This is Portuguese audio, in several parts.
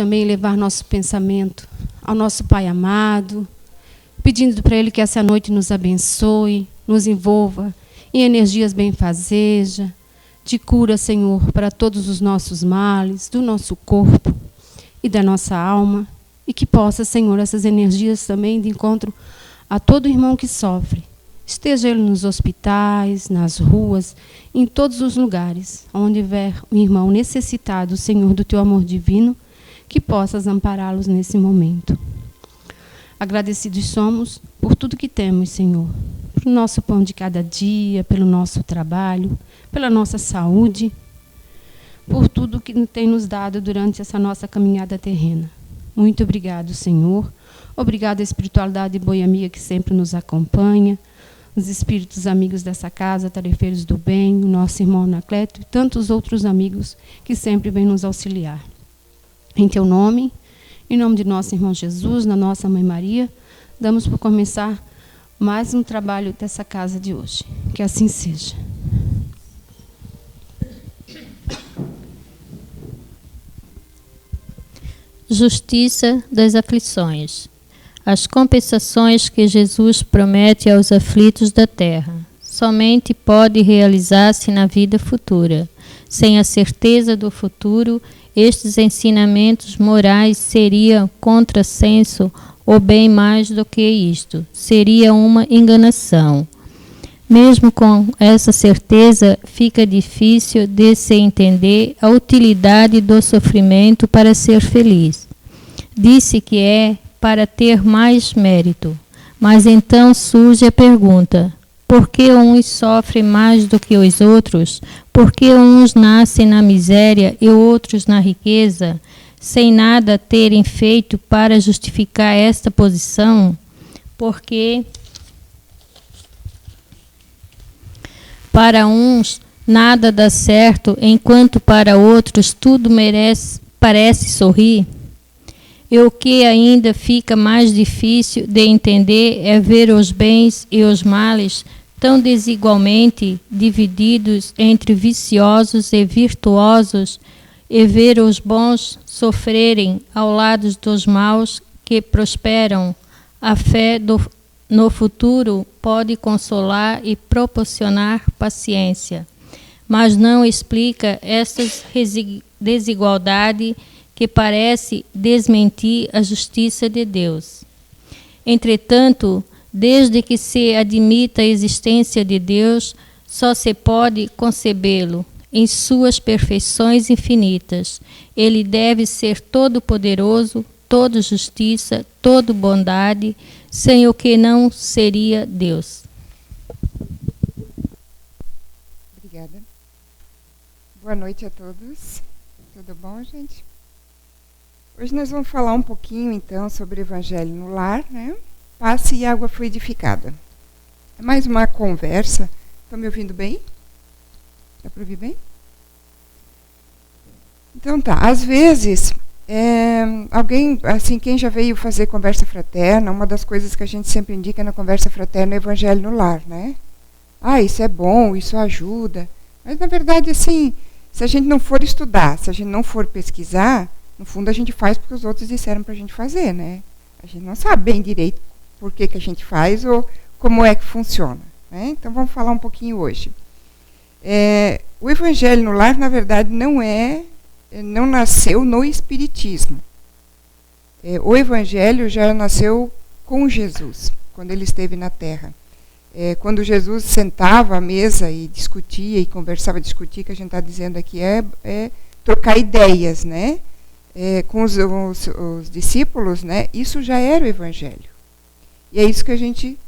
também elevar nosso pensamento ao nosso Pai amado, pedindo para Ele que essa noite nos abençoe, nos envolva em energias benfazejas, de cura, Senhor, para todos os nossos males, do nosso corpo e da nossa alma, e que possa, Senhor, essas energias também de encontro a todo irmão que sofre, esteja ele nos hospitais, nas ruas, em todos os lugares, onde houver um irmão necessitado, Senhor, do Teu amor divino, que possas ampará-los nesse momento. Agradecidos somos por tudo que temos, Senhor, pelo nosso pão de cada dia, pelo nosso trabalho, pela nossa saúde, por tudo que tem nos dado durante essa nossa caminhada terrena. Muito obrigado, Senhor. Obrigado à espiritualidade boiamia que sempre nos acompanha, os espíritos amigos dessa casa, tarefeiros do bem, o nosso irmão Anacleto e tantos outros amigos que sempre vêm nos auxiliar. Em Teu nome, em nome de nosso irmão Jesus, na nossa Mãe Maria, damos por começar mais um trabalho dessa casa de hoje. Que assim seja. Justiça das aflições. As compensações que Jesus promete aos aflitos da terra somente pode realizar-se na vida futura. Sem a certeza do futuro, estes ensinamentos morais seriam contrassenso ou bem mais do que isto. Seria uma enganação. Mesmo com essa certeza, fica difícil de se entender a utilidade do sofrimento para ser feliz. Disse que é para ter mais mérito, mas então surge a pergunta: por que uns sofrem mais do que os outros? Por que uns nascem na miséria e outros na riqueza, sem nada terem feito para justificar esta posição? Porque para uns nada dá certo, enquanto para outros tudo parece sorrir. E o que ainda fica mais difícil de entender é ver os bens e os males tão desigualmente divididos entre viciosos e virtuosos, e ver os bons sofrerem ao lado dos maus que prosperam. A fé no futuro pode consolar e proporcionar paciência, mas não explica esta desigualdade que parece desmentir a justiça de Deus. Entretanto, desde que se admita a existência de Deus, só se pode concebê-lo em suas perfeições infinitas. Ele deve ser todo-poderoso, todo justiça, todo bondade, sem o que não seria Deus. Obrigada. Boa noite a todos. Tudo bom, gente? Hoje nós vamos falar um pouquinho, então, sobre o Evangelho no Lar, né? Passe e água fluidificada. É mais uma conversa. Estão me ouvindo bem? Dá para ouvir bem? Então tá. Às vezes, alguém, assim, quem já veio fazer conversa fraterna, uma das coisas que a gente sempre indica na conversa fraterna é o Evangelho no Lar, né? Ah, isso é bom, isso ajuda. Mas, na verdade, assim, se a gente não for estudar, se a gente não for pesquisar, no fundo a gente faz porque os outros disseram para a gente fazer, né? A gente não sabe bem direito por que a gente faz ou como é que funciona, né? Então vamos falar um pouquinho hoje. O Evangelho no Lar, na verdade, não nasceu no Espiritismo. O Evangelho já nasceu com Jesus, quando ele esteve na Terra. Quando Jesus sentava à mesa e discutia e conversava, discutia, que a gente está dizendo aqui é trocar ideias, né? Com os discípulos, né? Isso já era o Evangelho. E é isso que a gente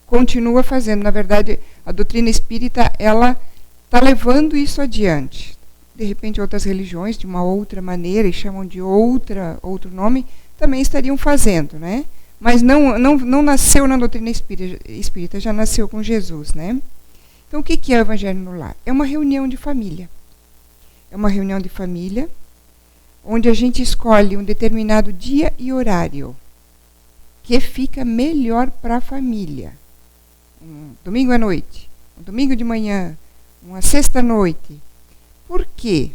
continua fazendo. Na verdade, a doutrina espírita, ela está levando isso adiante. De repente, outras religiões, de uma outra maneira, e chamam de outro nome, também estariam fazendo, né? Mas não nasceu na doutrina espírita, já nasceu com Jesus, né? Então, o que é o Evangelho no Lar? É uma reunião de família. É uma reunião de família onde a gente escolhe um determinado dia e horário que fica melhor para a família. Um domingo à noite, um domingo de manhã, uma sexta-noite. Por quê?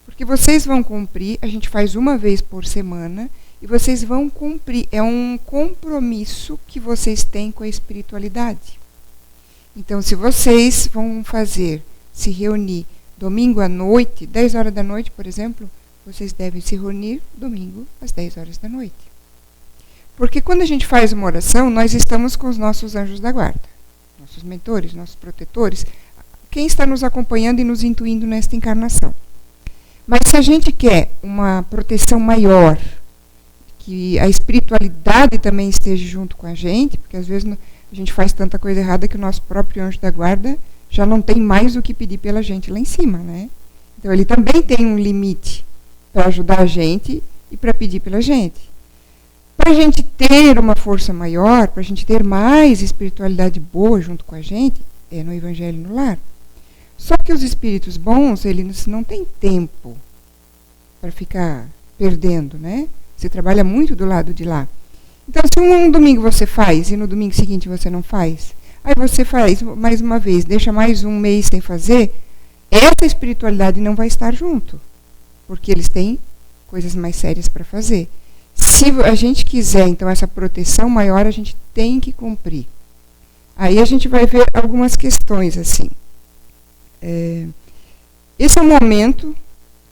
Porque vocês vão cumprir, a gente faz uma vez por semana, e vocês vão cumprir. É um compromisso que vocês têm com a espiritualidade. Então, se vocês vão se reunir domingo à noite, 10 horas da noite, por exemplo, vocês devem se reunir domingo às 10 horas da noite. Porque quando a gente faz uma oração, nós estamos com os nossos anjos da guarda, nossos mentores, nossos protetores, quem está nos acompanhando e nos intuindo nesta encarnação. Mas se a gente quer uma proteção maior, que a espiritualidade também esteja junto com a gente, porque às vezes a gente faz tanta coisa errada que o nosso próprio anjo da guarda já não tem mais o que pedir pela gente lá em cima, né? Então ele também tem um limite para ajudar a gente e para pedir pela gente. Para a gente ter uma força maior, para a gente ter mais espiritualidade boa junto com a gente, é no Evangelho no Lar. Só que os espíritos bons, eles não têm tempo para ficar perdendo, né? Você trabalha muito do lado de lá. Então, se um domingo você faz e no domingo seguinte você não faz, aí você faz mais uma vez, deixa mais um mês sem fazer, essa espiritualidade não vai estar junto, porque eles têm coisas mais sérias para fazer. Se a gente quiser, então, essa proteção maior, a gente tem que cumprir. Aí a gente vai ver algumas questões assim. Esse é um momento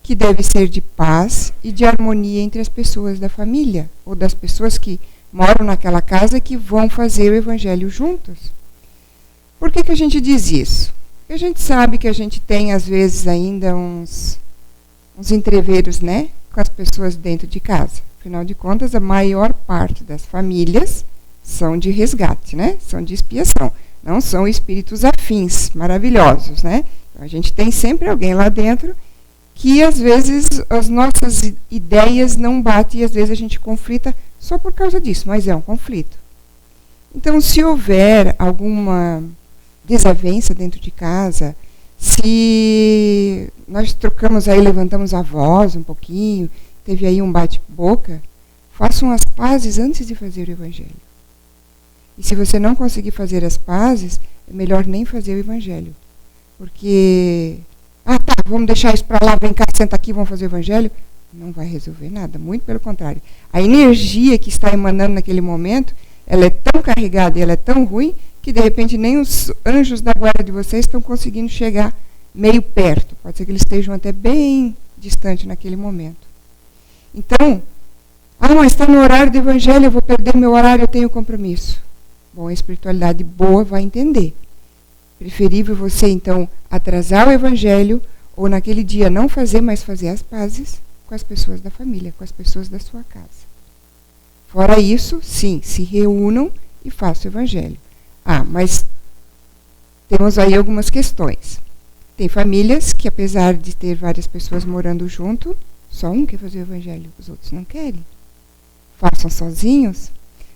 que deve ser de paz e de harmonia entre as pessoas da família, ou das pessoas que moram naquela casa e que vão fazer o Evangelho juntos. Por que a gente diz isso? Porque a gente sabe que a gente tem, às vezes, ainda uns entreveros, né, com as pessoas dentro de casa. Afinal de contas, a maior parte das famílias são de resgate, né? São de expiação. Não são espíritos afins, maravilhosos, né? Então, a gente tem sempre alguém lá dentro que, às vezes, as nossas ideias não batem e, às vezes, a gente conflita só por causa disso, mas é um conflito. Então, se houver alguma desavença dentro de casa, se nós trocamos aí, levantamos a voz um pouquinho, teve aí um bate-boca, façam as pazes antes de fazer o Evangelho. E se você não conseguir fazer as pazes, é melhor nem fazer o Evangelho. Porque, tá, vamos deixar isso para lá, vem cá, senta aqui, vamos fazer o Evangelho. Não vai resolver nada, muito pelo contrário. A energia que está emanando naquele momento, ela é tão carregada e ela é tão ruim, que de repente nem os anjos da guarda de vocês estão conseguindo chegar meio perto. Pode ser que eles estejam até bem distante naquele momento. Então, mas está no horário do Evangelho, eu vou perder meu horário, eu tenho compromisso. Bom, a espiritualidade boa vai entender. Preferível você, então, atrasar o Evangelho, ou naquele dia não fazer, mas fazer as pazes com as pessoas da família, com as pessoas da sua casa. Fora isso, sim, se reúnam e façam o Evangelho. Mas temos aí algumas questões. Tem famílias que, apesar de ter várias pessoas morando junto, só um quer fazer o Evangelho, os outros não querem. Façam sozinhos.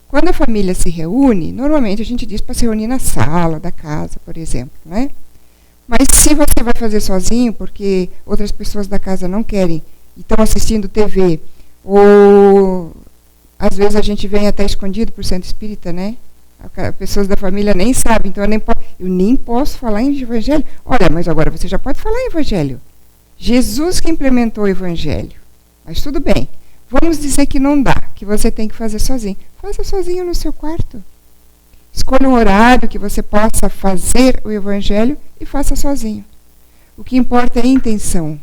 Quando a família se reúne, normalmente a gente diz para se reunir na sala da casa, por exemplo, né? Mas se você vai fazer sozinho, porque outras pessoas da casa não querem e estão assistindo TV, ou às vezes a gente vem até escondido por centro espírita, né? Pessoas da família nem sabem, então eu nem posso falar em Evangelho. Olha, mas agora você já pode falar em Evangelho. Jesus que implementou o Evangelho. Mas tudo bem. Vamos dizer que não dá, que você tem que fazer sozinho. Faça sozinho no seu quarto. Escolha um horário que você possa fazer o Evangelho e faça sozinho. O que importa é a intenção.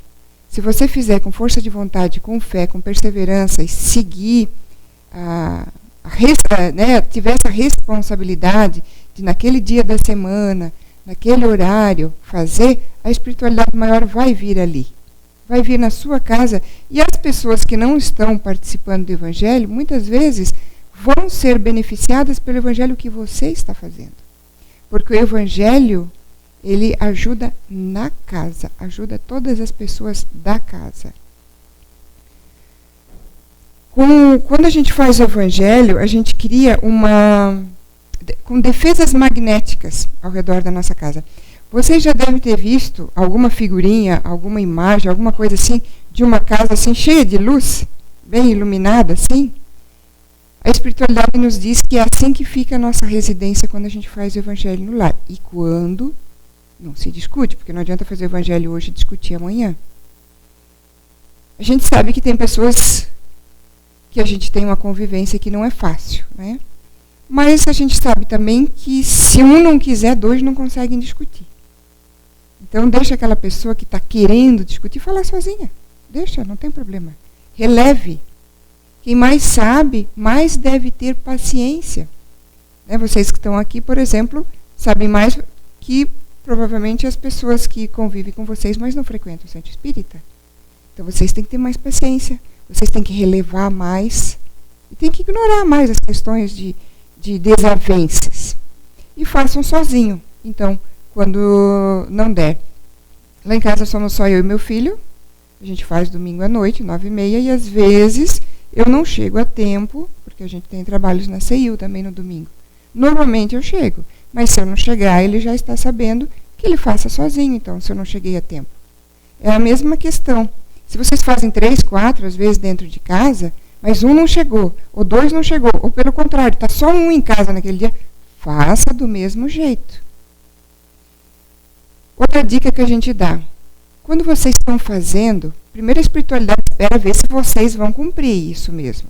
Se você fizer com força de vontade, com fé, com perseverança e seguir tiver essa responsabilidade de naquele dia da semana, naquele horário, fazer, a espiritualidade maior vai vir ali. Vai vir na sua casa. E as pessoas que não estão participando do Evangelho, muitas vezes, vão ser beneficiadas pelo Evangelho que você está fazendo. Porque o Evangelho, ele ajuda na casa, ajuda todas as pessoas da casa. Quando a gente faz o Evangelho, a gente cria com defesas magnéticas ao redor da nossa casa. Vocês já devem ter visto alguma figurinha, alguma imagem, alguma coisa assim, de uma casa assim cheia de luz, bem iluminada assim? A espiritualidade nos diz que é assim que fica a nossa residência quando a gente faz o Evangelho no lar. E quando não se discute, porque não adianta fazer o Evangelho hoje e discutir amanhã. A gente sabe que tem pessoas que a gente tem uma convivência que não é fácil, né? Mas a gente sabe também que se um não quiser, dois não conseguem discutir. Então deixa aquela pessoa que está querendo discutir falar sozinha. Deixa, não tem problema. Releve. Quem mais sabe, mais deve ter paciência. Né? Vocês que estão aqui, por exemplo, sabem mais que provavelmente as pessoas que convivem com vocês, mas não frequentam o centro espírita. Então vocês têm que ter mais paciência. Vocês têm que relevar mais. E têm que ignorar mais as questões de desavenças. E façam sozinho. Então, quando não der. Lá em casa somos só eu e meu filho. A gente faz domingo à noite, 9h30. E às vezes eu não chego a tempo, porque a gente tem trabalhos na CEIU também no domingo. Normalmente eu chego. Mas se eu não chegar, ele já está sabendo que ele faça sozinho. Então, se eu não cheguei a tempo. É a mesma questão. Se vocês fazem 3, 4, às vezes dentro de casa, mas um não chegou, ou 2 não chegou, ou pelo contrário, está só um em casa naquele dia, faça do mesmo jeito. Outra dica que a gente dá. Quando vocês estão fazendo, primeiro a espiritualidade espera ver se vocês vão cumprir isso mesmo.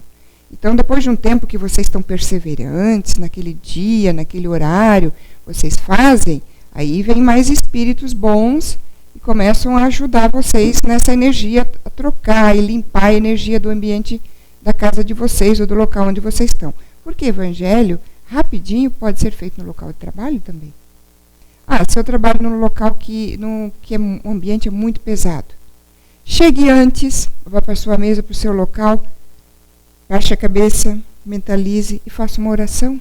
Então, depois de um tempo que vocês estão perseverantes, naquele dia, naquele horário, vocês fazem, aí vem mais espíritos bons e começam a ajudar vocês nessa energia, a trocar e limpar a energia do ambiente da casa de vocês ou do local onde vocês estão. Porque evangelho, rapidinho, pode ser feito no local de trabalho também. Se eu trabalho num local que o ambiente é muito pesado. Chegue antes, vá para a sua mesa, para o seu local, baixe a cabeça, mentalize e faça uma oração.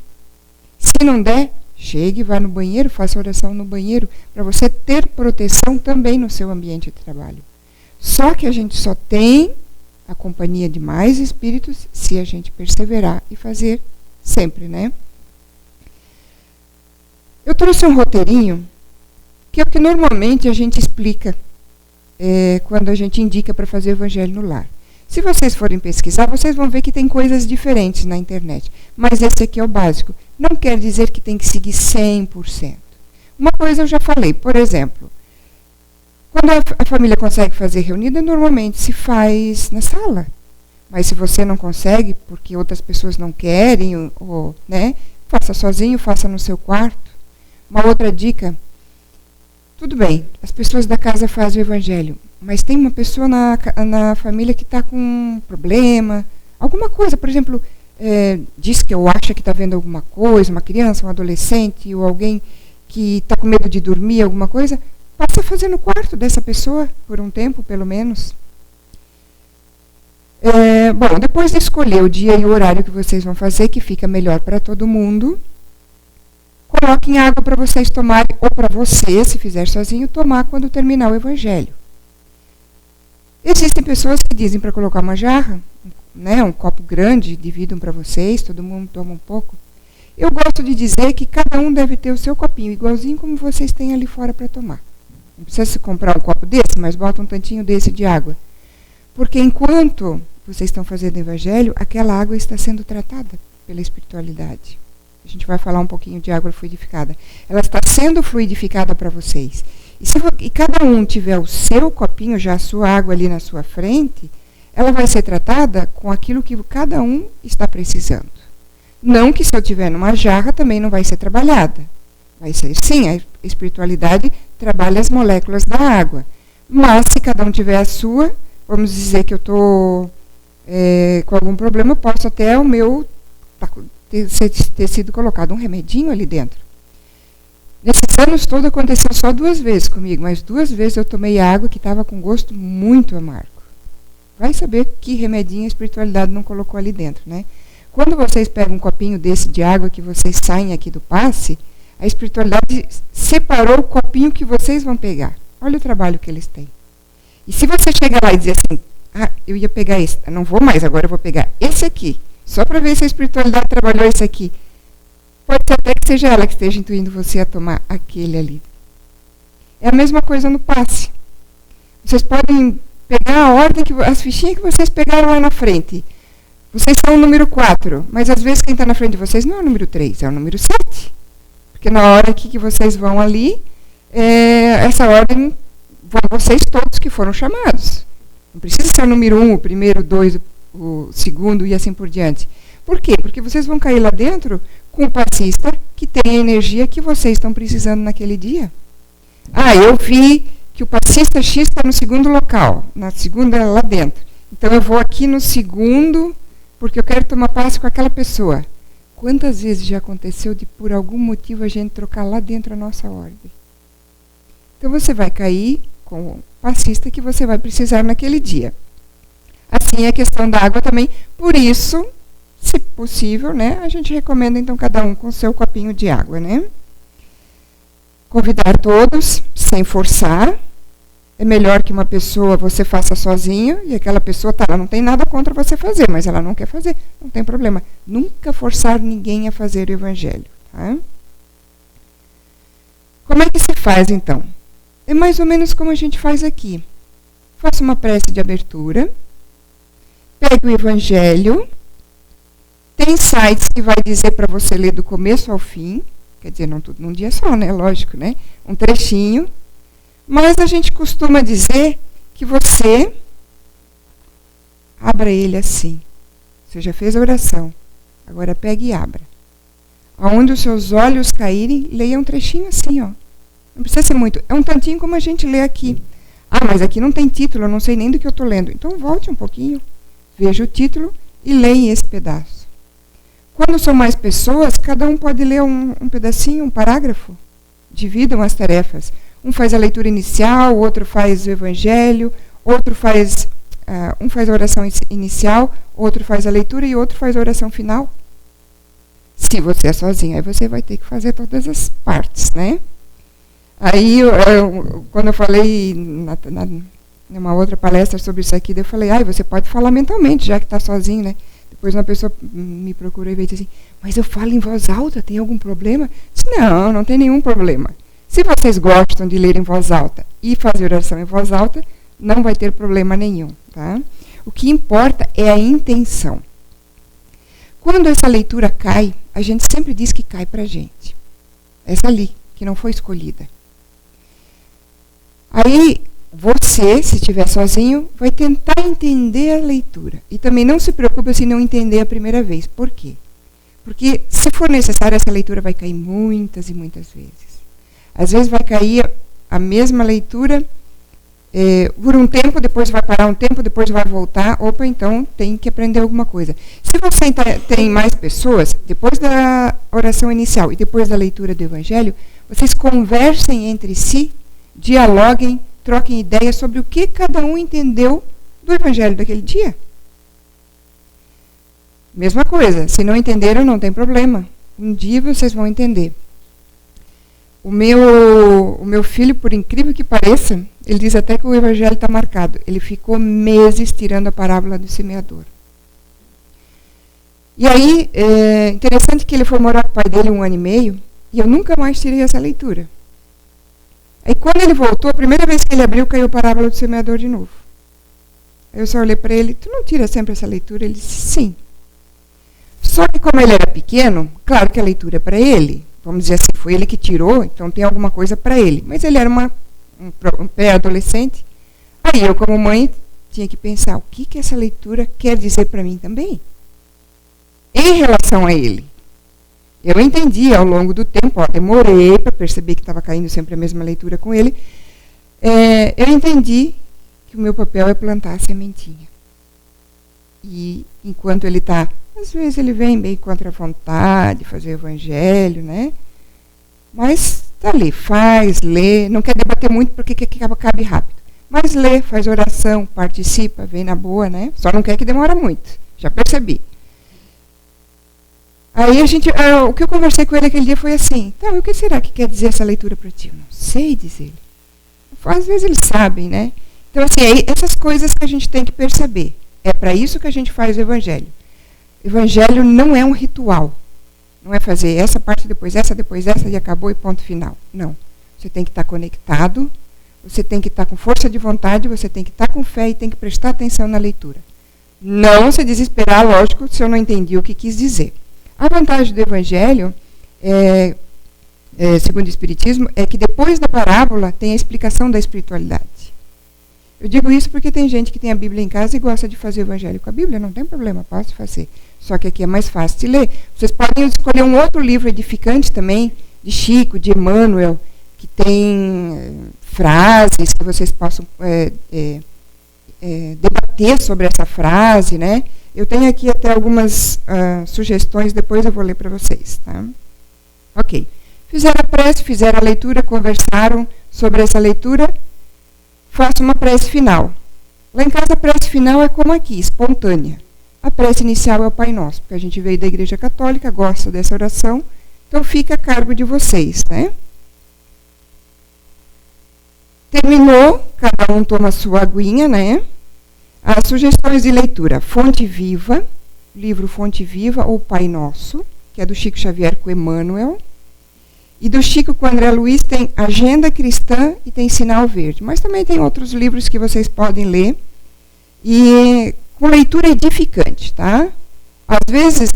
Se não der, chegue, vá no banheiro, faça oração no banheiro, para você ter proteção também no seu ambiente de trabalho. Só que a gente só tem a companhia de mais espíritos se a gente perseverar e fazer sempre, né? Eu trouxe um roteirinho, que é o que normalmente a gente explica quando a gente indica para fazer o evangelho no lar. Se vocês forem pesquisar, vocês vão ver que tem coisas diferentes na internet. Mas esse aqui é o básico. Não quer dizer que tem que seguir 100%. Uma coisa eu já falei, por exemplo, quando a família consegue fazer reunida, normalmente se faz na sala. Mas se você não consegue, porque outras pessoas não querem, né, faça sozinho, faça no seu quarto. Uma outra dica, tudo bem, as pessoas da casa fazem o evangelho, mas tem uma pessoa na família que está com um problema, alguma coisa, por exemplo, diz que ou acha que está vendo alguma coisa, uma criança, um adolescente, ou alguém que está com medo de dormir, alguma coisa, passa a fazer no quarto dessa pessoa, por um tempo, pelo menos. Bom, depois de escolher o dia e o horário que vocês vão fazer, que fica melhor para todo mundo, coloquem água para vocês tomarem, ou para você, se fizer sozinho, tomar quando terminar o evangelho. Existem pessoas que dizem para colocar uma jarra, né, um copo grande, dividam para vocês, todo mundo toma um pouco. Eu gosto de dizer que cada um deve ter o seu copinho, igualzinho como vocês têm ali fora para tomar. Não precisa se comprar um copo desse, mas bota um tantinho desse de água. Porque enquanto vocês estão fazendo o evangelho, aquela água está sendo tratada pela espiritualidade. A gente vai falar um pouquinho de água fluidificada. Ela está sendo fluidificada para vocês. E cada um tiver o seu copinho, já a sua água ali na sua frente, ela vai ser tratada com aquilo que cada um está precisando. Não que se eu tiver numa jarra também não vai ser trabalhada. Vai ser sim, a espiritualidade trabalha as moléculas da água. Mas se cada um tiver a sua, vamos dizer que eu estou com algum problema, eu posso até o meu ter sido colocado um remedinho ali dentro. Nesses anos todos aconteceu só 2 vezes comigo, mas 2 vezes eu tomei água que estava com gosto muito amargo. Vai saber que remedinho a espiritualidade não colocou ali dentro, né? Quando vocês pegam um copinho desse de água que vocês saem aqui do passe, a espiritualidade separou o copinho que vocês vão pegar. Olha o trabalho que eles têm. E se você chegar lá e dizer assim, eu ia pegar esse, não vou mais, agora eu vou pegar esse aqui, só para ver se a espiritualidade trabalhou esse aqui. Pode ser até que seja ela que esteja intuindo você a tomar aquele ali. É a mesma coisa no passe. Vocês podem pegar a ordem, as fichinhas que vocês pegaram lá na frente. Vocês são o número 4, mas às vezes quem está na frente de vocês não é o número 3, é o número 7. Porque na hora que vocês vão ali, essa ordem vão vocês todos que foram chamados. Não precisa ser o número 1, o primeiro, o 2, o segundo e assim por diante. Por quê? Porque vocês vão cair lá dentro com o passista que tem a energia que vocês estão precisando naquele dia. Ah, eu vi que o passista X está no segundo local, na segunda lá dentro. Então eu vou aqui no segundo, porque eu quero tomar passe com aquela pessoa. Quantas vezes já aconteceu de, por algum motivo, a gente trocar lá dentro a nossa ordem? Então você vai cair com o passista que você vai precisar naquele dia. Assim é a questão da água também. Por isso, se possível, né, a gente recomenda então cada um com seu copinho de água, né? Convidar todos, sem forçar. É melhor que uma pessoa você faça sozinho e aquela pessoa, ela não tem nada contra você fazer, mas ela não quer fazer, não tem problema. Nunca forçar ninguém a fazer o evangelho. Tá? Como é que se faz então? É mais ou menos como a gente faz aqui. Faça uma prece de abertura, pegue o evangelho, tem sites que vai dizer para você ler do começo ao fim, quer dizer, não tudo num dia só, né? Lógico, né? Um trechinho. Mas a gente costuma dizer que você abra ele assim. Você já fez a oração. Agora pegue e abra. Aonde os seus olhos caírem, leia um trechinho assim, ó. Não precisa ser muito. É um tantinho como a gente lê aqui. Ah, mas aqui não tem título, eu não sei nem do que eu estou lendo. Então volte um pouquinho, veja o título e leia esse pedaço. Quando são mais pessoas, cada um pode ler um pedacinho, um parágrafo. Dividam as tarefas. Um faz a leitura inicial, o outro faz o evangelho, outro faz, um faz a oração inicial, outro faz a leitura e outro faz a oração final. Se você é sozinho, aí você vai ter que fazer todas as partes, né? Aí, quando eu falei numa outra palestra sobre isso aqui, eu falei, você pode falar mentalmente, já que está sozinho, né? Depois uma pessoa me procurou e veio dizer assim, mas eu falo em voz alta, tem algum problema? Eu disse, não tem nenhum problema. Se vocês gostam de ler em voz alta e fazer oração em voz alta, não vai ter problema nenhum. Tá? O que importa é a intenção. Quando essa leitura cai, a gente sempre diz que cai para a gente. Essa ali, que não foi escolhida. Aí, você, se estiver sozinho, vai tentar entender a leitura. E também não se preocupe se não entender a primeira vez. Por quê? Porque, se for necessário, essa leitura vai cair muitas e muitas vezes. Às vezes vai cair a mesma leitura por um tempo, depois vai parar um tempo, depois vai voltar. Opa, então tem que aprender alguma coisa. Se você tem mais pessoas, depois da oração inicial e depois da leitura do Evangelho, vocês conversem entre si, dialoguem, troquem ideias sobre o que cada um entendeu do Evangelho daquele dia. Mesma coisa, se não entenderam, não tem problema. Um dia vocês vão entender. O meu filho, por incrível que pareça, ele diz até que o evangelho está marcado. Ele ficou meses tirando a parábola do semeador. E aí, interessante que ele foi morar com o pai dele 1 ano e meio, e eu nunca mais tirei essa leitura. Aí quando ele voltou, a primeira vez que ele abriu, caiu a parábola do semeador de novo. Aí eu só olhei para ele, tu não tira sempre essa leitura? Ele disse, sim. Só que como ele era pequeno, claro que a leitura é para ele. Vamos dizer assim, foi ele que tirou, então tem alguma coisa para ele. Mas ele era um pré-adolescente. Aí eu, como mãe, tinha que pensar, o que essa leitura quer dizer para mim também? Em relação a ele. Eu entendi ao longo do tempo, demorei para perceber que estava caindo sempre a mesma leitura com ele. Eu entendi que o meu papel é plantar a sementinha. E enquanto ele está... Às vezes ele vem bem contra a vontade, fazer o evangelho, né? Mas está ali, faz, lê, não quer debater muito porque quer que acabe rápido. Mas lê, faz oração, participa, vem na boa, né? Só não quer que demora muito, já percebi. Aí o que eu conversei com ele aquele dia foi assim, então, o que será que quer dizer essa leitura para ti? Eu não sei, diz ele. Às vezes eles sabem, né? Então, assim, essas coisas que a gente tem que perceber. É para isso que a gente faz o evangelho. Evangelho não é um ritual. Não é fazer essa parte, depois essa e acabou e ponto final. Não. Você tem que estar conectado, você tem que estar com força de vontade, você tem que estar com fé e tem que prestar atenção na leitura. Não se desesperar, lógico, se eu não entendi o que quis dizer. A vantagem do Evangelho, segundo o Espiritismo, é que depois da parábola tem a explicação da espiritualidade. Eu digo isso porque tem gente que tem a Bíblia em casa e gosta de fazer o evangelho com a Bíblia. Não tem problema, posso fazer. Só que aqui é mais fácil de ler. Vocês podem escolher um outro livro edificante também, de Chico, de Emmanuel, que tem frases que vocês possam debater sobre essa frase, né? Eu tenho aqui até algumas sugestões, depois eu vou ler para vocês, tá? Ok. Fizeram a prece, fizeram a leitura, conversaram sobre essa leitura. Faço uma prece final. Lá em casa a prece final é como aqui, espontânea. A prece inicial é o Pai Nosso, porque a gente veio da Igreja Católica, gosta dessa oração, então fica a cargo de vocês, né? Terminou, cada um toma a sua aguinha, né? As sugestões de leitura: Fonte Viva, livro Fonte Viva ou Pai Nosso, que é do Chico Xavier com Emmanuel. E do Chico com André Luiz tem Agenda Cristã e tem Sinal Verde. Mas também tem outros livros que vocês podem ler. E com leitura edificante, tá? Às vezes,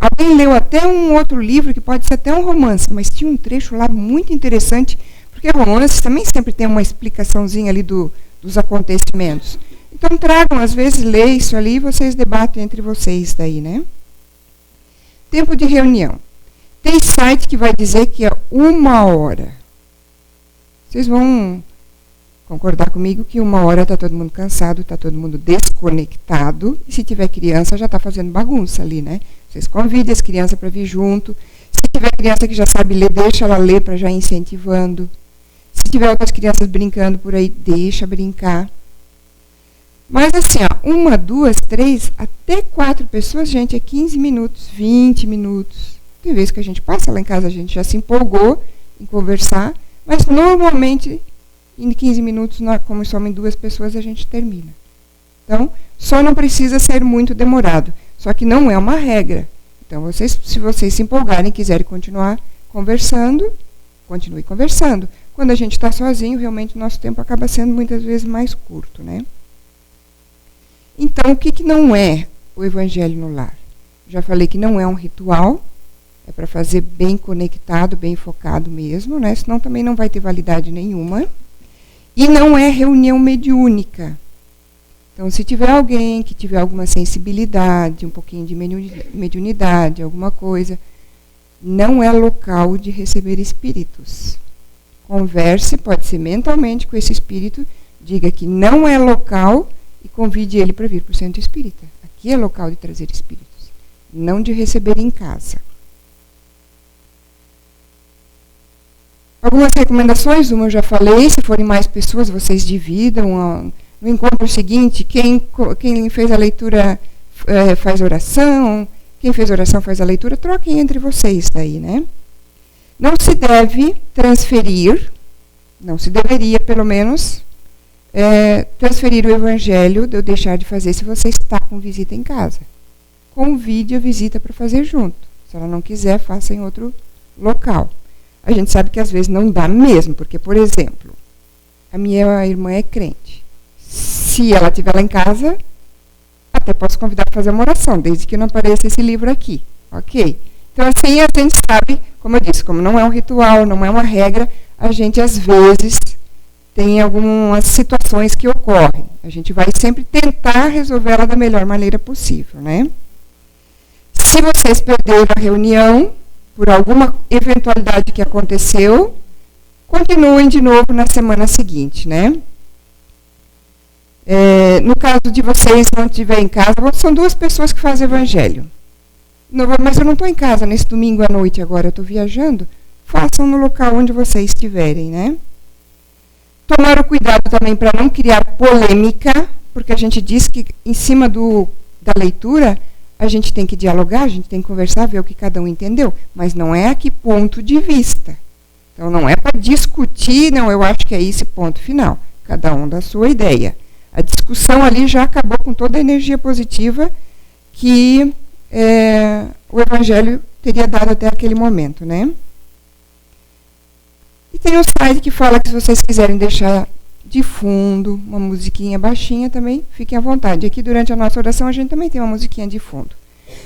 alguém leu até um outro livro, que pode ser até um romance, mas tinha um trecho lá muito interessante, porque romances também sempre tem uma explicaçãozinha ali dos acontecimentos. Então tragam, às vezes, lê isso ali e vocês debatem entre vocês daí, né? Tempo de reunião. Tem site que vai dizer que é 1 hora. Vocês vão concordar comigo que 1 hora está todo mundo cansado, está todo mundo desconectado. E se tiver criança, já está fazendo bagunça ali, né? Vocês convidem as crianças para vir junto. Se tiver criança que já sabe ler, deixa ela ler para já ir incentivando. Se tiver outras crianças brincando por aí, deixa brincar. Mas assim, ó, 1, 2, 3, até 4 pessoas, gente, é 15 minutos, 20 minutos. Tem vezes que a gente passa lá em casa, a gente já se empolgou em conversar, mas normalmente, em 15 minutos, como somos 2 pessoas, a gente termina. Então, só não precisa ser muito demorado. Só que não é uma regra. Então, se vocês se empolgarem e quiserem continuar conversando, continue conversando. Quando a gente está sozinho, realmente o nosso tempo acaba sendo muitas vezes mais curto, né? Então, o que não é o Evangelho no Lar? Já falei que não é um ritual. É para fazer bem conectado, bem focado mesmo, né? Senão também não vai ter validade nenhuma. E não é reunião mediúnica. Então, se tiver alguém que tiver alguma sensibilidade, um pouquinho de mediunidade, alguma coisa, não é local de receber espíritos. Converse, pode ser mentalmente com esse espírito, diga que não é local e convide ele para vir para o centro espírita. Aqui é local de trazer espíritos, não de receber em casa. Algumas recomendações, uma eu já falei, se forem mais pessoas, vocês dividam. No encontro seguinte, quem fez a leitura faz oração, quem fez oração faz a leitura, troquem entre vocês daí, né? Não se deve transferir, não se deveria, pelo menos, transferir o evangelho de eu deixar de fazer se você está com visita em casa. Convide a visita para fazer junto. Se ela não quiser, faça em outro local. A gente sabe que às vezes não dá mesmo, porque, por exemplo, a minha irmã é crente. Se ela estiver lá em casa, até posso convidar para fazer uma oração, desde que não apareça esse livro aqui, ok? Então, assim, a gente sabe, como eu disse, como não é um ritual, não é uma regra, a gente, às vezes, tem algumas situações que ocorrem. A gente vai sempre tentar resolvê-la da melhor maneira possível, né? Se vocês perderam a reunião, por alguma eventualidade que aconteceu, continuem de novo na semana seguinte, né? No caso de vocês não estiver em casa, são 2 pessoas que fazem evangelho. Mas eu não estou em casa nesse domingo à noite agora, eu estou viajando. Façam no local onde vocês estiverem, né? Tomar o cuidado também para não criar polêmica, porque a gente diz que em cima da leitura a gente tem que dialogar, a gente tem que conversar, ver o que cada um entendeu, mas não é aqui ponto de vista. Então não é para discutir, não, eu acho que é esse ponto final. Cada um dá a sua ideia. A discussão ali já acabou com toda a energia positiva que o Evangelho teria dado até aquele momento, né? E tem um site que fala que se vocês quiserem deixar de fundo uma musiquinha baixinha também, fiquem à vontade. Aqui durante a nossa oração a gente também tem uma musiquinha de fundo.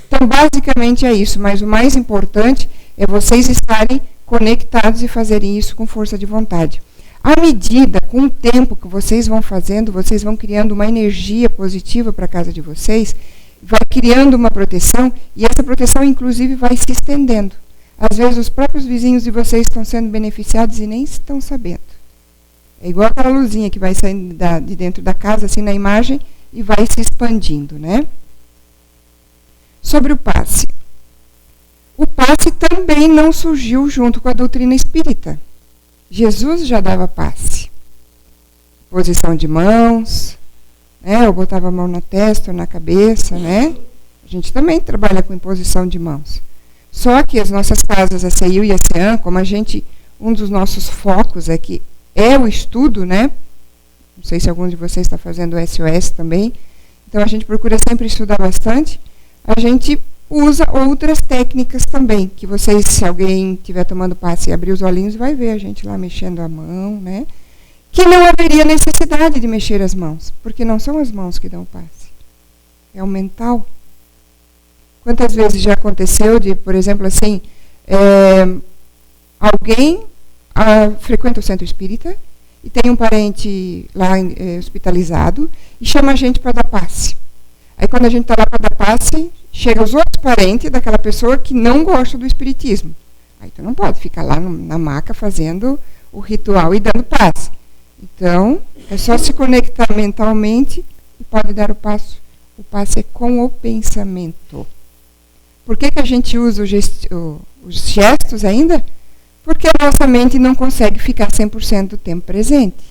Então basicamente é isso, mas o mais importante é vocês estarem conectados e fazerem isso com força de vontade. À medida, com o tempo que vocês vão fazendo, vocês vão criando uma energia positiva para a casa de vocês, vai criando uma proteção, e essa proteção, inclusive, vai se estendendo. Às vezes, os próprios vizinhos de vocês estão sendo beneficiados e nem estão sabendo. É igual aquela luzinha que vai saindo de dentro da casa, assim, na imagem, e vai se expandindo, né? Sobre o passe. O passe também não surgiu junto com a doutrina espírita. Jesus já dava passe. Posição de mãos, né? Eu botava a mão na testa ou na cabeça, né? A gente também trabalha com imposição de mãos. Só que as nossas casas, a CEIU e a CEAM, como um dos nossos focos aqui é o estudo, né? Não sei se algum de vocês está fazendo SOS também. Então, a gente procura sempre estudar bastante. A gente usa outras técnicas também, que vocês, se alguém estiver tomando passe e abrir os olhinhos, vai ver a gente lá mexendo a mão, né? Que não haveria necessidade de mexer as mãos, porque não são as mãos que dão o passe. É o mental. Quantas vezes já aconteceu de, por exemplo, assim, alguém frequenta o centro espírita e tem um parente lá hospitalizado e chama a gente para dar passe. Aí quando a gente está lá para dar passe, chegam os outros parentes daquela pessoa que não gosta do espiritismo. Aí tu não pode ficar lá na maca fazendo o ritual e dando passe. Então, é só se conectar mentalmente e pode dar o passe. O passe é com o pensamento. Por que a gente usa os gestos ainda? Porque a nossa mente não consegue ficar 100% do tempo presente.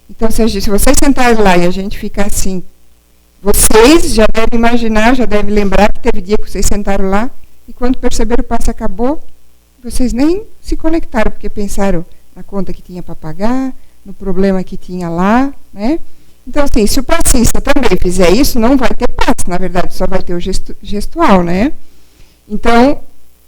Então, se vocês sentarem lá e a gente ficar assim, vocês já devem imaginar, já devem lembrar que teve dia que vocês sentaram lá e quando perceberam o passe acabou, vocês nem se conectaram, porque pensaram na conta que tinha para pagar, no problema que tinha lá, né? Então, assim, se o passista também fizer isso, não vai ter passe, na verdade, só vai ter o gestual, né? Então,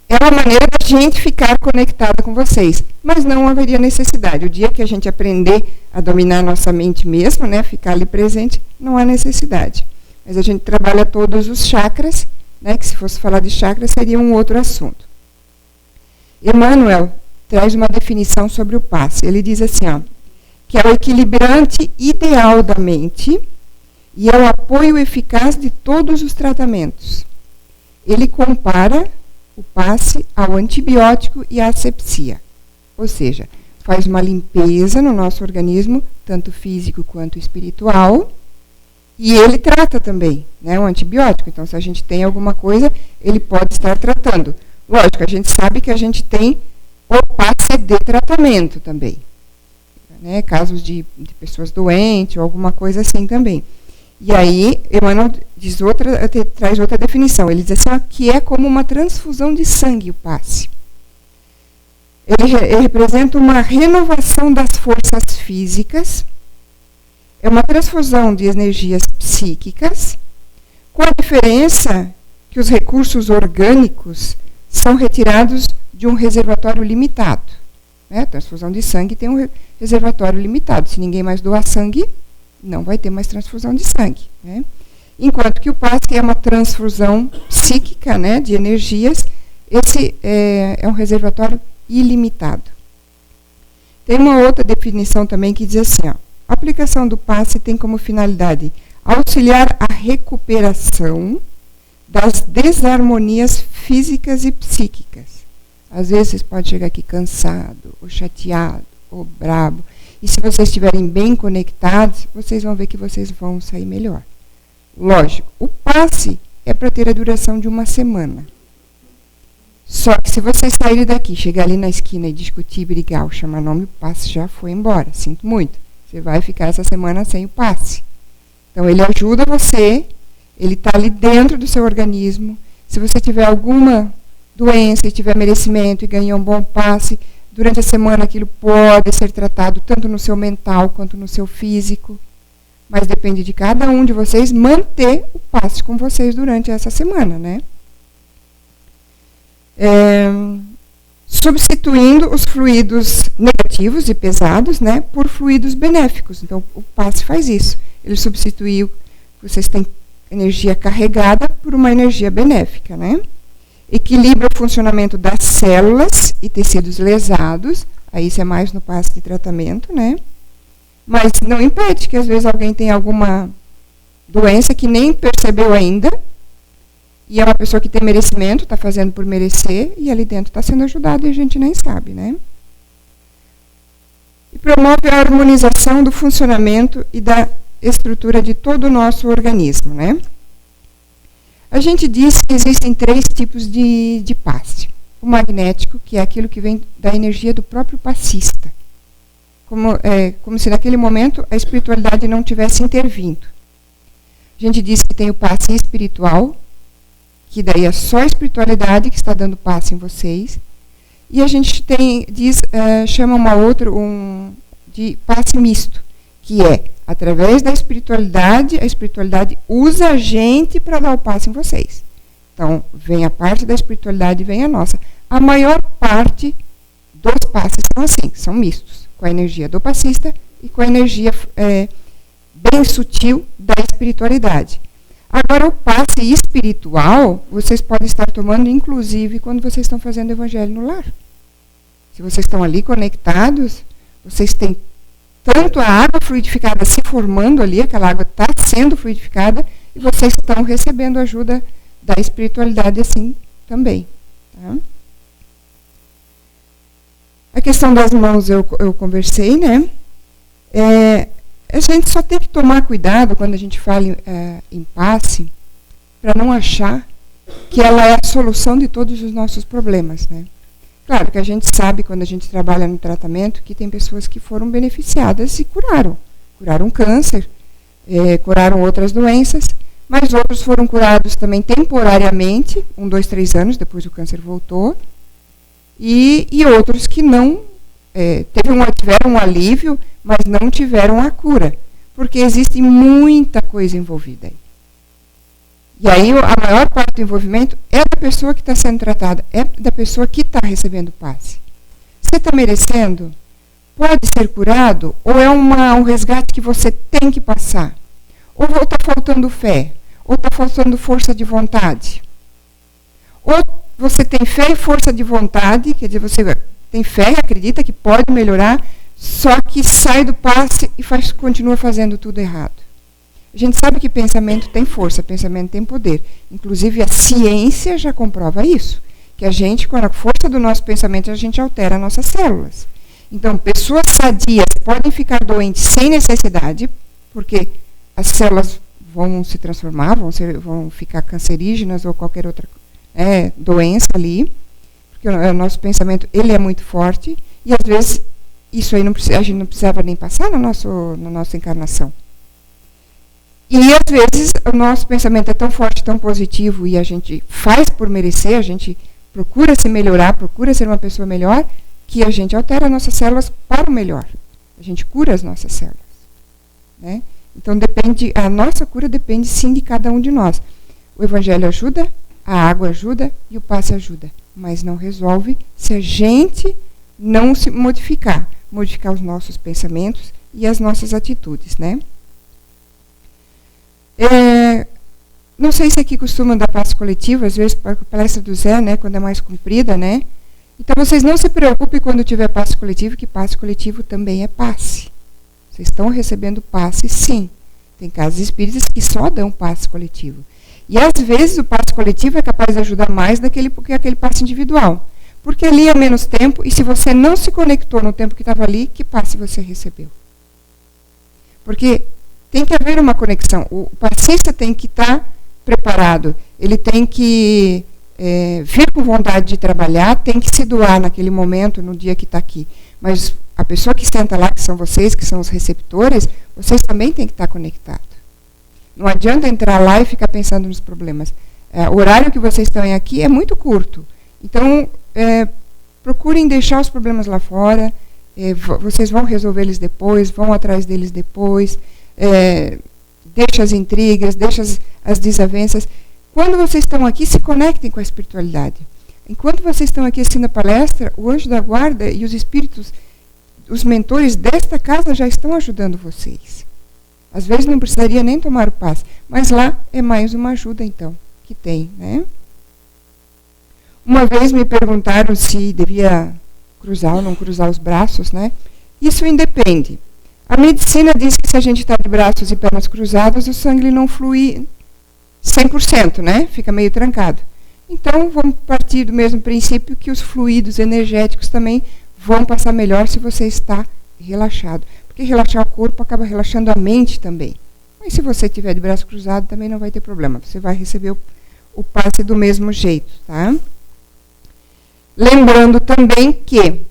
é uma maneira da gente ficar conectada com vocês, mas não haveria necessidade. O dia que a gente aprender a dominar a nossa mente mesmo, né, ficar ali presente, não há necessidade. Mas a gente trabalha todos os chakras, né, que se fosse falar de chakras seria um outro assunto. Emmanuel traz uma definição sobre o passe. Ele diz assim, ó, que é o equilibrante ideal da mente e é o apoio eficaz de todos os tratamentos. Ele compara o passe ao antibiótico e à asepsia. Ou seja, faz uma limpeza no nosso organismo, tanto físico quanto espiritual, e ele trata também, né, o antibiótico. Então, se a gente tem alguma coisa, ele pode estar tratando. Lógico, a gente sabe que a gente tem o passe de tratamento também. Né, casos de pessoas doentes ou alguma coisa assim também. E aí, Emmanuel traz outra definição. Ele diz assim, ó, que é como uma transfusão de sangue o passe. Ele representa uma renovação das forças físicas, é uma transfusão de energias psíquicas, com a diferença que os recursos orgânicos são retirados de um reservatório limitado. Né? A transfusão de sangue tem um reservatório limitado. Se ninguém mais doar sangue, não vai ter mais transfusão de sangue. Né? Enquanto que o passe é uma transfusão psíquica, né, de energias, esse é um reservatório ilimitado. Tem uma outra definição também que diz assim, ó, a aplicação do passe tem como finalidade auxiliar a recuperação das desarmonias físicas e psíquicas. Às vezes vocês podem chegar aqui cansado, ou chateado, ou brabo. E se vocês estiverem bem conectados, vocês vão ver que vocês vão sair melhor. Lógico, o passe é para ter a duração de 1 semana. Só que se vocês saírem daqui, chegar ali na esquina e discutir, brigar, ou chamar nome, o passe já foi embora. Sinto muito. Você vai ficar essa semana sem o passe. Então, ele ajuda você, ele está ali dentro do seu organismo. Se você tiver alguma doença e tiver merecimento e ganhar um bom passe, durante a semana aquilo pode ser tratado tanto no seu mental quanto no seu físico. Mas depende de cada um de vocês manter o passe com vocês durante essa semana, né? Substituindo os fluidos negativos e pesados, né, por fluidos benéficos. Então, o passe faz isso. Ele substituiu, vocês têm energia carregada por uma energia benéfica, né? Equilibra o funcionamento das células e tecidos lesados, Aí isso é mais no passe de tratamento, né? Mas não impede que às vezes alguém tenha alguma doença que nem percebeu ainda, e é uma pessoa que tem merecimento, está fazendo por merecer, e ali dentro está sendo ajudado e a gente nem sabe, né? E promove a harmonização do funcionamento e da estrutura de todo o nosso organismo, né? A gente diz que existem 3 tipos de passe. O magnético, que é aquilo que vem da energia do próprio passista. Como se naquele momento a espiritualidade não tivesse intervindo. A gente diz que tem o passe espiritual, que daí é só a espiritualidade que está dando passe em vocês. E a gente chama de passe misto, que é, através da espiritualidade, a espiritualidade usa a gente para dar o passe em vocês. Então, vem a parte da espiritualidade e vem a nossa. A maior parte dos passes são assim, são mistos, com a energia do passista e com a energia bem sutil da espiritualidade. Agora, o passe espiritual, vocês podem estar tomando, inclusive, quando vocês estão fazendo o Evangelho no lar. Se vocês estão ali conectados, vocês têm tanto a água fluidificada se formando ali, aquela água está sendo fluidificada, e vocês estão recebendo ajuda da espiritualidade assim também. Tá? A questão das mãos eu conversei, né? A gente só tem que tomar cuidado quando a gente fala em passe, para não achar que ela é a solução de todos os nossos problemas, né? Claro que a gente sabe, quando a gente trabalha no tratamento, que tem pessoas que foram beneficiadas e curaram. Curaram câncer, curaram outras doenças, mas outros foram curados também temporariamente, 1, 2, 3 anos, depois o câncer voltou, e outros que não tiveram um alívio, mas não tiveram a cura, porque existe muita coisa envolvida aí. E aí a maior parte do envolvimento é da pessoa que está sendo tratada, é da pessoa que está recebendo passe. Você está merecendo? Pode ser curado? Ou é um resgate que você tem que passar? Ou está faltando fé? Ou está faltando força de vontade? Ou você tem fé e força de vontade, quer dizer, você tem fé e acredita que pode melhorar, só que sai do passe e continua fazendo tudo errado. A gente sabe que pensamento tem força, pensamento tem poder. Inclusive a ciência já comprova isso. Que a gente, com a força do nosso pensamento, a gente altera nossas células. Então, pessoas sadias podem ficar doentes sem necessidade, porque as células vão se transformar, vão ficar cancerígenas ou qualquer outra doença ali. Porque o nosso pensamento ele é muito forte. E às vezes isso aí a gente não precisava nem passar na nossa encarnação. E às vezes o nosso pensamento é tão forte, tão positivo, e a gente faz por merecer, a gente procura se melhorar, procura ser uma pessoa melhor, que a gente altera nossas células para o melhor. A gente cura as nossas células. Né? Então a nossa cura depende sim de cada um de nós. O Evangelho ajuda, a água ajuda e o passe ajuda. Mas não resolve se a gente não se modificar os nossos pensamentos e as nossas atitudes, né? Não sei se aqui costumam dar passe coletivo, às vezes para a palestra do Zé, né, quando é mais comprida, né? Então vocês não se preocupem quando tiver passe coletivo, que passe coletivo também é passe. Vocês estão recebendo passe, sim. Tem casas espíritas que só dão passe coletivo. E às vezes o passe coletivo é capaz de ajudar mais do que aquele passe individual. Porque ali é menos tempo, e se você não se conectou no tempo que estava ali, que passe você recebeu? Porque tem que haver uma conexão. O passista tem que estar preparado. Ele tem que vir com vontade de trabalhar, tem que se doar naquele momento, no dia que está aqui. Mas a pessoa que senta lá, que são vocês, que são os receptores, vocês também têm que estar conectados. Não adianta entrar lá e ficar pensando nos problemas. O horário que vocês estão aqui é muito curto. Então, procurem deixar os problemas lá fora. Vocês vão resolver eles depois, vão atrás deles depois. Deixa as intrigas, deixa as desavenças. Quando vocês estão aqui, se conectem com a espiritualidade. Enquanto vocês estão aqui assistindo a palestra, o anjo da guarda e os espíritos, os mentores desta casa já estão ajudando vocês. Às vezes não precisaria nem tomar o passe, mas lá é mais uma ajuda, então, que tem, né? Uma vez me perguntaram se devia cruzar ou não cruzar os braços, né? Isso independe. A medicina diz que se a gente está de braços e pernas cruzados, o sangue não flui 100%, né? Fica meio trancado. Então, vamos partir do mesmo princípio que os fluidos energéticos também vão passar melhor se você está relaxado. Porque relaxar o corpo acaba relaxando a mente também. Mas se você tiver de braço cruzado, também não vai ter problema. Você vai receber o passe do mesmo jeito, tá? Lembrando também que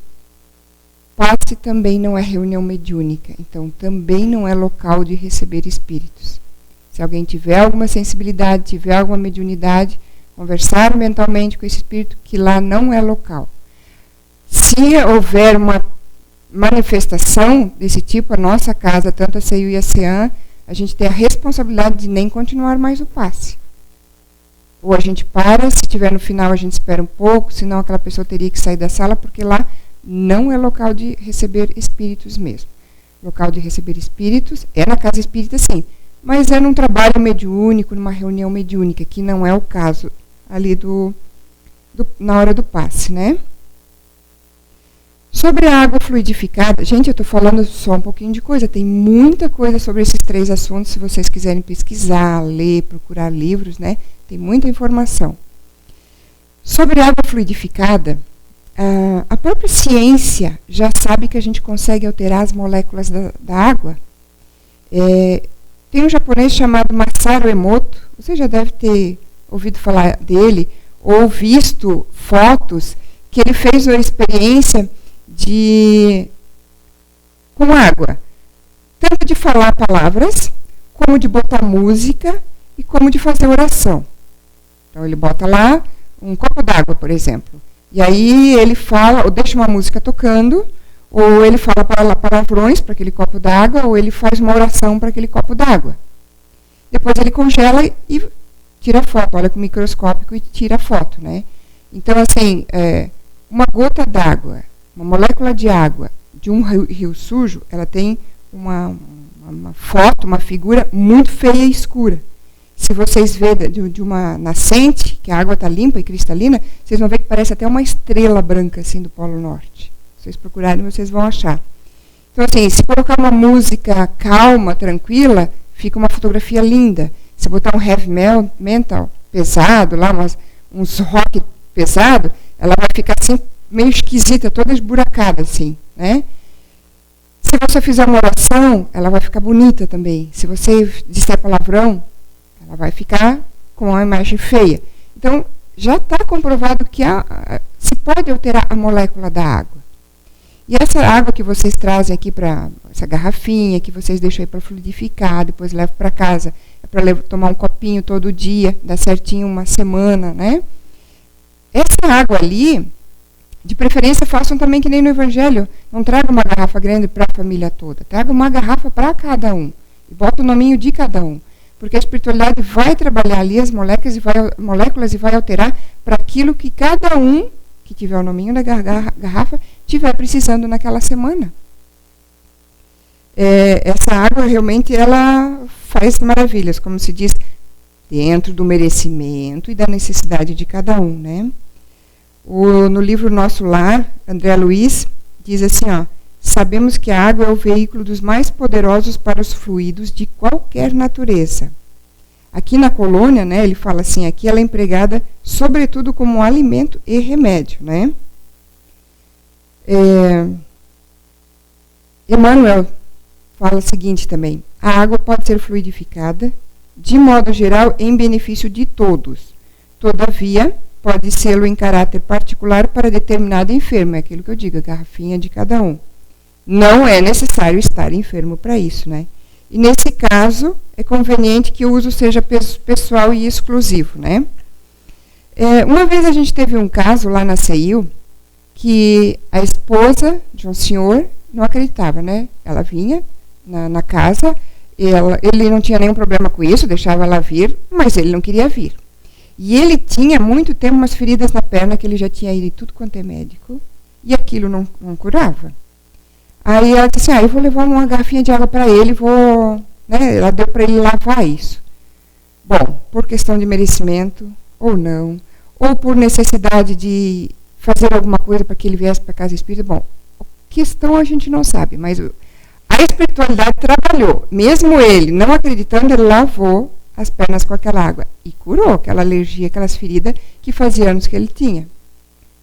passe também não é reunião mediúnica. Então, também não é local de receber espíritos. Se alguém tiver alguma sensibilidade, tiver alguma mediunidade, conversar mentalmente com esse espírito, que lá não é local. Se houver uma manifestação desse tipo, a nossa casa, tanto a CEIU e a CEAM, a gente tem a responsabilidade de nem continuar mais o passe. Ou a gente para, se tiver no final a gente espera um pouco, senão aquela pessoa teria que sair da sala, porque lá não é local de receber espíritos mesmo. Local de receber espíritos é na casa espírita, sim, mas é num trabalho mediúnico, numa reunião mediúnica, que não é o caso ali na hora do passe, né? Sobre a água fluidificada, gente, eu estou falando só um pouquinho de coisa, tem muita coisa sobre esses 3 assuntos, se vocês quiserem pesquisar, ler, procurar livros, né? Tem muita informação. Sobre a água fluidificada, a própria ciência já sabe que a gente consegue alterar as moléculas da água. Tem um japonês chamado Masaru Emoto, você já deve ter ouvido falar dele, ou visto fotos, que ele fez uma experiência com água, tanto de falar palavras, como de botar música e como de fazer oração. Então ele bota lá um copo d'água, por exemplo, e aí ele fala, ou deixa uma música tocando, ou ele fala palavrões para aquele copo d'água, ou ele faz uma oração para aquele copo d'água. Depois ele congela e tira foto, olha com o microscópio e tira a foto, né? Então, assim, uma gota d'água, uma molécula de água de um rio sujo, ela tem uma foto, uma figura muito feia e escura. Se vocês verem de uma nascente, que a água está limpa e cristalina, vocês vão ver que parece até uma estrela branca assim do Polo Norte. Se vocês procurarem, vocês vão achar. Então, assim, se colocar uma música calma, tranquila, fica uma fotografia linda. Se botar um heavy metal pesado, lá, uns rock pesado, ela vai ficar assim, meio esquisita, toda esburacada, assim, né? Se você fizer uma oração, ela vai ficar bonita também. Se você disser palavrão, ela vai ficar com uma imagem feia. Então, já está comprovado que se pode alterar a molécula da água. E essa água que vocês trazem aqui para essa garrafinha, que vocês deixam aí para fluidificar, depois levam para casa, é para tomar um copinho todo dia, dá certinho uma semana, né? Essa água ali, de preferência, façam também que nem no Evangelho. Não traga uma garrafa grande para a família toda. Traga uma garrafa para cada um. E bota o nominho de cada um. Porque a espiritualidade vai trabalhar ali as moléculas e vai alterar para aquilo que cada um, que tiver o nominho da garrafa, tiver precisando naquela semana. Essa água realmente ela faz maravilhas, como se diz, dentro do merecimento e da necessidade de cada um, né? No livro Nosso Lar, André Luiz diz assim, ó, sabemos que a água é o veículo dos mais poderosos para os fluidos de qualquer natureza. Aqui na colônia, né, ele fala assim, aqui ela é empregada sobretudo como alimento e remédio, né? Emmanuel fala o seguinte também, a água pode ser fluidificada, de modo geral, em benefício de todos. Todavia, pode ser em caráter particular para determinado enfermo, é aquilo que eu digo, a garrafinha de cada um. Não é necessário estar enfermo para isso, né? E nesse caso, é conveniente que o uso seja pessoal e exclusivo, né? Uma vez a gente teve um caso lá na CEIU, que a esposa de um senhor não acreditava, né? Ela vinha na casa, ele não tinha nenhum problema com isso, deixava ela vir, mas ele não queria vir. E ele tinha muito tempo umas feridas na perna, que ele já tinha ido em tudo quanto é médico, e aquilo não curava. Aí ela disse assim, eu vou levar uma garrafinha de água para ele, né, ela deu para ele lavar isso. Bom, por questão de merecimento, ou não, ou por necessidade de fazer alguma coisa para que ele viesse para a casa espírita. Bom, a questão a gente não sabe, mas a espiritualidade trabalhou. Mesmo ele não acreditando, ele lavou as pernas com aquela água e curou aquela alergia, aquelas feridas que fazia anos que ele tinha.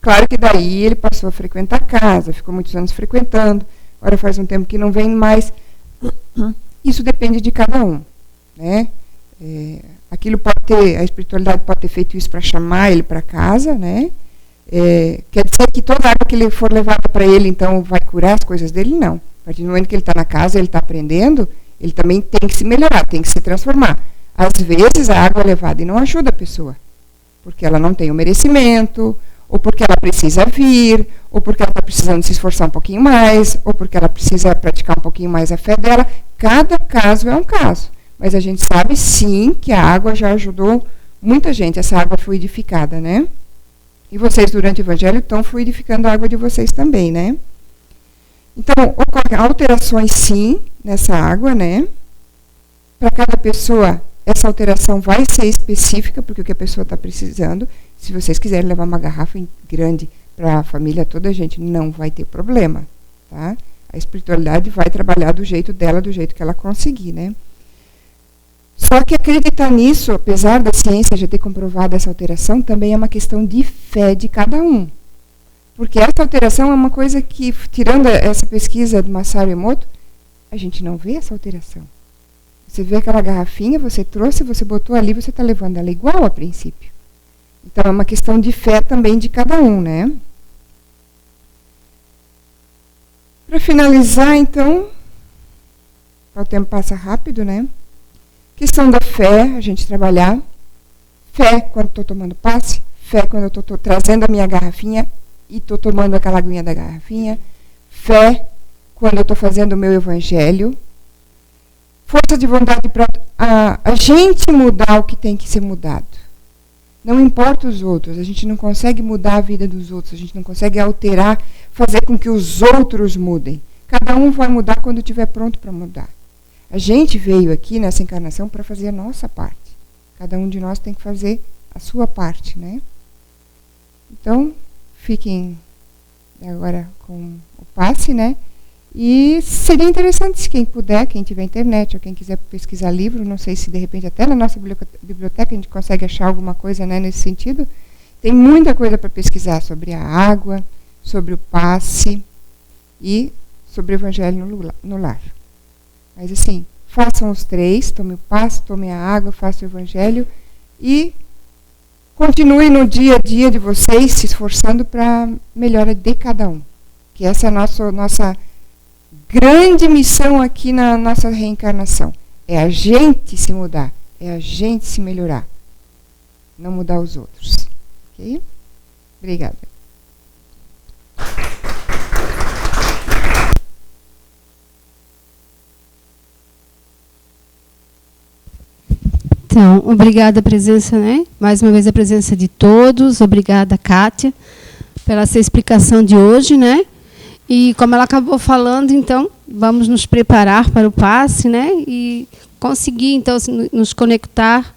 Claro que daí ele passou a frequentar a casa, ficou muitos anos frequentando, agora faz um tempo que não vem mais. Isso depende de cada um, né? Aquilo pode ter, a espiritualidade pode ter feito isso para chamar ele para casa, né? Quer dizer que toda água que ele for levada para ele, então, vai curar as coisas dele? Não. A partir do momento que ele está na casa, ele está aprendendo, ele também tem que se melhorar, tem que se transformar. Às vezes a água é levada e não ajuda a pessoa, porque ela não tem o merecimento, ou porque ela precisa vir, ou porque ela está precisando se esforçar um pouquinho mais, ou porque ela precisa praticar um pouquinho mais a fé dela. Cada caso é um caso. Mas a gente sabe, sim, que a água já ajudou muita gente, essa água fluidificada, né? E vocês, durante o Evangelho, estão fluidificando a água de vocês também, né? Então, ocorrem alterações, sim, nessa água, né? Para cada pessoa, essa alteração vai ser específica, porque o que a pessoa está precisando. Se vocês quiserem levar uma garrafa grande para a família toda, a gente não vai ter problema, tá? A espiritualidade vai trabalhar do jeito dela, do jeito que ela conseguir, né? Só que acreditar nisso, apesar da ciência já ter comprovado essa alteração, também é uma questão de fé de cada um. Porque essa alteração é uma coisa que, tirando essa pesquisa do Masaru Emoto, a gente não vê essa alteração. Você vê aquela garrafinha, você trouxe, você botou ali, você está levando ela igual a princípio. Então, é uma questão de fé também de cada um, né? Para finalizar, então, o tempo passa rápido, né? Questão da fé, a gente trabalhar. Fé quando estou tomando passe, fé quando eu estou trazendo a minha garrafinha e estou tomando aquela aguinha da garrafinha. Fé quando eu estou fazendo o meu evangelho. Força de vontade para a gente mudar o que tem que ser mudado. Não importa os outros, a gente não consegue mudar a vida dos outros, a gente não consegue alterar, fazer com que os outros mudem. Cada um vai mudar quando estiver pronto para mudar. A gente veio aqui nessa encarnação para fazer a nossa parte. Cada um de nós tem que fazer a sua parte, né? Então, fiquem agora com o passe, né? E seria interessante se quem puder, quem tiver internet ou quem quiser pesquisar livro, não sei se de repente até na nossa biblioteca a gente consegue achar alguma coisa, né, nesse sentido. Tem muita coisa para pesquisar sobre a água, sobre o passe e sobre o evangelho no lar. Mas assim, façam os três, tome o passe, tome a água, faça o evangelho e continue no dia a dia de vocês se esforçando para a melhora de cada um. Que essa é a nossa grande missão aqui na nossa reencarnação. É a gente se mudar, é a gente se melhorar. Não mudar os outros. Ok? Obrigada. Então, obrigada a presença, né? Mais uma vez a presença de todos. Obrigada, Kátia, pela essa explicação de hoje, né? E como ela acabou falando, então, vamos nos preparar para o passe, né? E conseguir, então, nos conectar,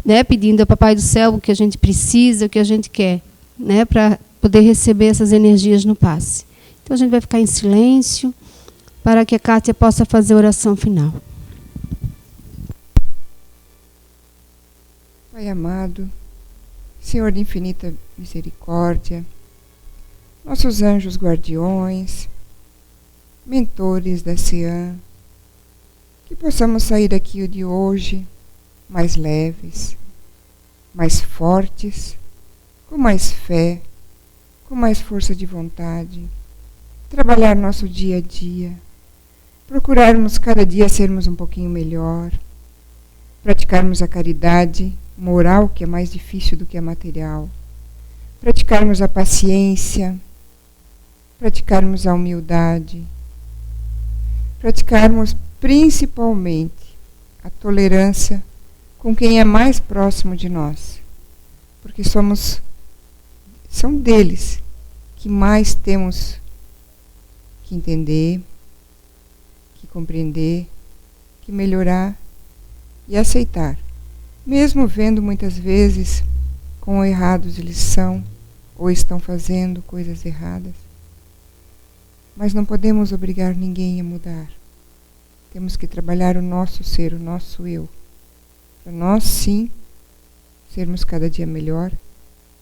né? Pedindo ao Papai do Céu o que a gente precisa, o que a gente quer, né? Para poder receber essas energias no passe. Então, a gente vai ficar em silêncio para que a Kátia possa fazer a oração final. Pai amado, Senhor de infinita misericórdia, nossos anjos guardiões, mentores da CEAM, que possamos sair daqui de hoje mais leves, mais fortes, com mais fé, com mais força de vontade, trabalhar nosso dia a dia, procurarmos cada dia sermos um pouquinho melhor, praticarmos a caridade moral, que é mais difícil do que a material, praticarmos a paciência, praticarmos a humildade, praticarmos principalmente a tolerância com quem é mais próximo de nós, porque são deles que mais temos que entender, que compreender, que melhorar e aceitar, mesmo vendo muitas vezes quão errados eles são ou estão fazendo coisas erradas. Mas não podemos obrigar ninguém a mudar. Temos que trabalhar o nosso ser, o nosso eu, para nós sim sermos cada dia melhor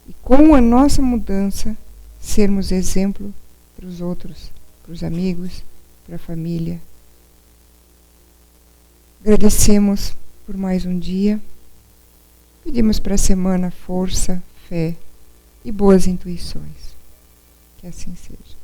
e com a nossa mudança sermos exemplo para os outros, para os amigos, para a família. Agradecemos por mais um dia. Pedimos para a semana força, fé e boas intuições. Que assim seja.